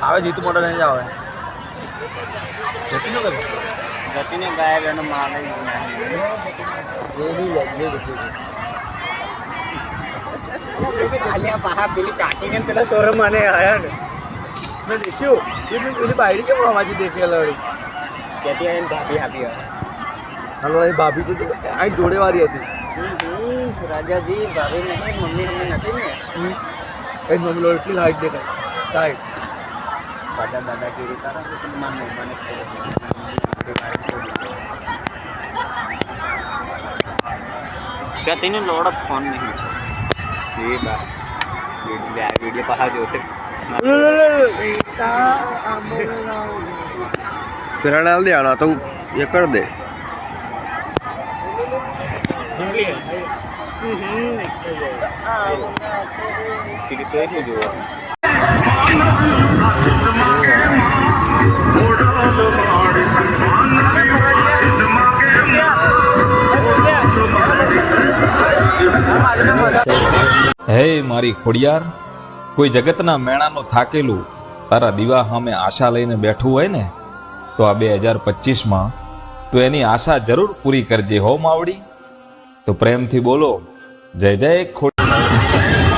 આવે જીતું મોટો નહીં જ આવે ગતિને ગાયબ એનો માલ પેલી કાકીને પેલા સોરમ મને આયા ને મેં દેખ્યું એ પેલી બાયડી કેમ હવાજી દેખી લડી કેતી આવીને ભાભી આપી હાલો એ ભાભી તો આ જોડે વાળી હતી રાજાજી ભાભી નહીં મમ્મી અમને નથી ને એ મમ્મી એટલી હાઈટ દેખાય હાઈટ દાદાગીરી તારા તો માન મને ગતિને લોડ ફોન નહીં એ બા વિડીયો પહાડ જોશે फिर डाल दे आना तो ये कर दे હે મારી ખોડિયાર, કોઈ જગતના મેણાનો થાકેલું તારા દીવા સામે આશા લઈને બેઠું હોય ને તો આ 2025માં તો એની આશા જરૂર પૂરી કરજે હો માવડી. તો પ્રેમથી બોલો જય જય ખોડિયાર.